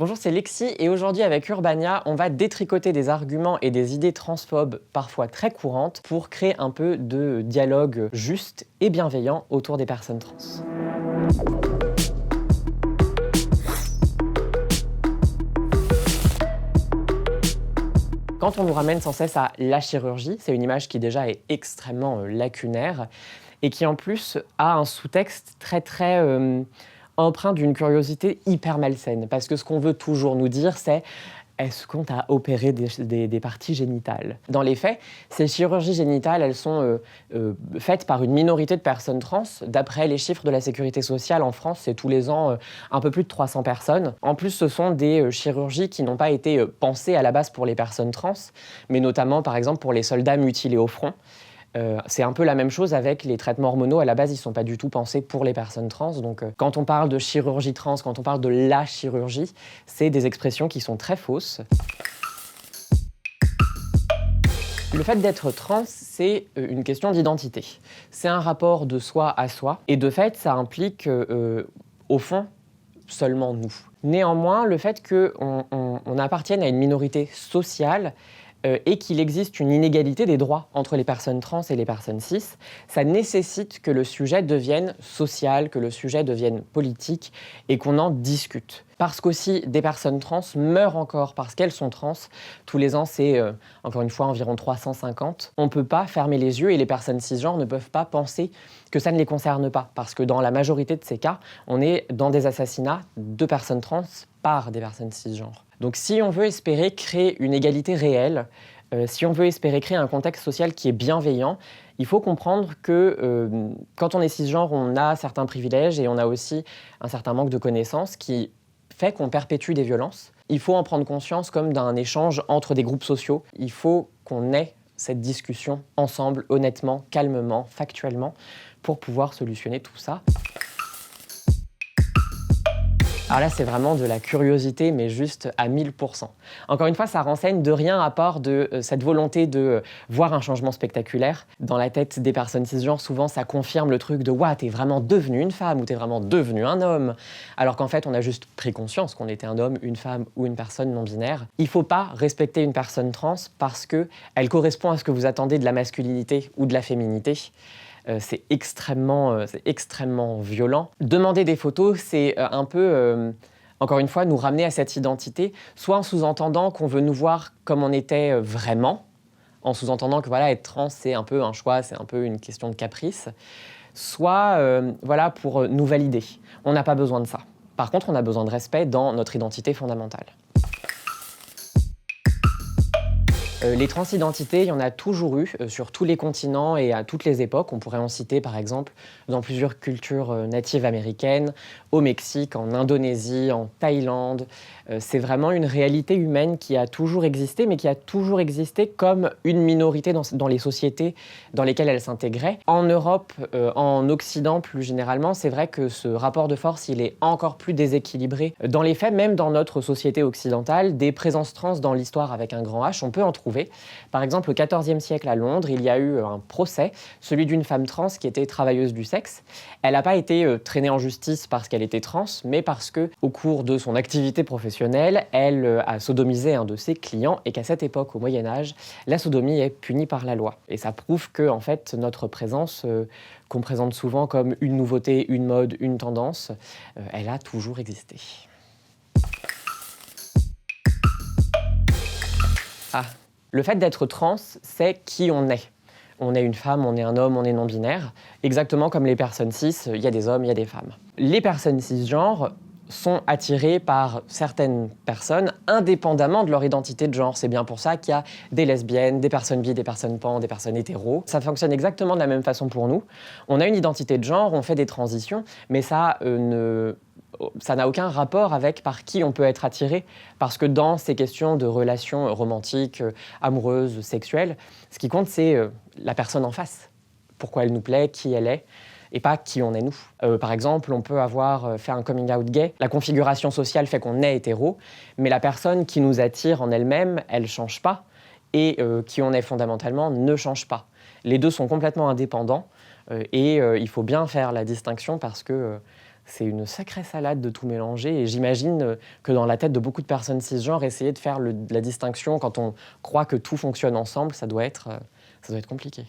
Bonjour, c'est Lexi et aujourd'hui avec Urbania, on va détricoter des arguments et des idées transphobes parfois très courantes pour créer un peu de dialogue juste et bienveillant autour des personnes trans. Quand on nous ramène sans cesse à la chirurgie, c'est une image qui déjà est extrêmement lacunaire et qui en plus a un sous-texte très empreint d'une curiosité hyper malsaine. Parce que ce qu'on veut toujours nous dire, c'est est-ce qu'on t'a opéré des parties génitales? Dans les faits, ces chirurgies génitales, elles sont faites par une minorité de personnes trans. D'après les chiffres de la Sécurité sociale en France, c'est tous les ans un peu plus de 300 personnes. En plus, ce sont des chirurgies qui n'ont pas été pensées à la base pour les personnes trans, mais notamment, par exemple, pour les soldats mutilés au front. C'est un peu la même chose avec les traitements hormonaux. À la base, ils ne sont pas du tout pensés pour les personnes trans. Donc, quand on parle de chirurgie trans, quand on parle de la chirurgie, c'est des expressions qui sont très fausses. Le fait d'être trans, c'est une question d'identité. C'est un rapport de soi à soi. Et de fait, ça implique, au fond, seulement nous. Néanmoins, le fait qu'on appartienne à une minorité sociale, et qu'il existe une inégalité des droits entre les personnes trans et les personnes cis, ça nécessite que le sujet devienne social, que le sujet devienne politique et qu'on en discute. Parce qu'aussi, des personnes trans meurent encore parce qu'elles sont trans. Tous les ans, c'est, encore une fois, environ 350. On ne peut pas fermer les yeux et les personnes cisgenres ne peuvent pas penser que ça ne les concerne pas. Parce que dans la majorité de ces cas, on est dans des assassinats de personnes trans par des personnes cisgenres. Donc si on veut espérer créer une égalité réelle, si on veut espérer créer un contexte social qui est bienveillant, il faut comprendre que quand on est cisgenre, on a certains privilèges et on a aussi un certain manque de connaissances qui fait qu'on perpétue des violences. Il faut en prendre conscience comme d'un échange entre des groupes sociaux. Il faut qu'on ait cette discussion ensemble, honnêtement, calmement, factuellement, pour pouvoir solutionner tout ça. Alors là, c'est vraiment de la curiosité, mais juste à 1000%. Encore une fois, ça renseigne de rien à part de cette volonté de voir un changement spectaculaire. Dans la tête des personnes cisgenres, souvent, ça confirme le truc de « Ouah, t'es vraiment devenu une femme » ou « T'es vraiment devenu un homme ». Alors qu'en fait, on a juste pris conscience qu'on était un homme, une femme ou une personne non-binaire. Il ne faut pas respecter une personne trans parce qu'elle correspond à ce que vous attendez de la masculinité ou de la féminité. C'est extrêmement violent. Demander des photos, c'est un peu, encore une fois, nous ramener à cette identité, soit en sous-entendant qu'on veut nous voir comme on était vraiment, en sous-entendant que voilà, être trans, c'est un peu un choix, c'est un peu une question de caprice, soit voilà, pour nous valider. On n'a pas besoin de ça. Par contre, on a besoin de respect dans notre identité fondamentale. Les transidentités, il y en a toujours eu sur tous les continents et à toutes les époques. On pourrait en citer par exemple dans plusieurs cultures natives américaines, au Mexique, en Indonésie, en Thaïlande. C'est vraiment une réalité humaine qui a toujours existé, mais qui a toujours existé comme une minorité dans les sociétés dans lesquelles elle s'intégrait. En Europe, en Occident plus généralement, c'est vrai que ce rapport de force, il est encore plus déséquilibré. Dans les faits, même dans notre société occidentale, des présences trans dans l'histoire avec un grand H, on peut en trouver. Par exemple, au XIVe siècle à Londres, il y a eu un procès, celui d'une femme trans qui était travailleuse du sexe. Elle n'a pas été traînée en justice parce qu'elle était trans, mais parce que, au cours de son activité professionnelle, elle a sodomisé un de ses clients et qu'à cette époque, au Moyen-Âge, la sodomie est punie par la loi. Et ça prouve que, en fait, notre présence, qu'on présente souvent comme une nouveauté, une mode, une tendance, elle a toujours existé. Ah. Le fait d'être trans, c'est qui on est. On est une femme, on est un homme, on est non-binaire. Exactement comme les personnes cis, il y a des hommes, il y a des femmes. Les personnes cisgenres sont attirées par certaines personnes indépendamment de leur identité de genre. C'est bien pour ça qu'il y a des lesbiennes, des personnes bi, des personnes pan, des personnes hétéros. Ça fonctionne exactement de la même façon pour nous. On a une identité de genre, on fait des transitions, mais ça n'a aucun rapport avec par qui on peut être attiré, parce que dans ces questions de relations romantiques, amoureuses, sexuelles, ce qui compte, c'est la personne en face. Pourquoi elle nous plaît, qui elle est, et pas qui on est nous. Par exemple, on peut avoir fait un coming out gay. La configuration sociale fait qu'on est hétéro, mais la personne qui nous attire en elle-même, elle ne change pas, et qui on est fondamentalement ne change pas. Les deux sont complètement indépendants, et il faut bien faire la distinction parce que c'est une sacrée salade de tout mélanger. Et j'imagine que dans la tête de beaucoup de personnes cisgenres, essayer de faire la distinction quand on croit que tout fonctionne ensemble, ça doit être compliqué.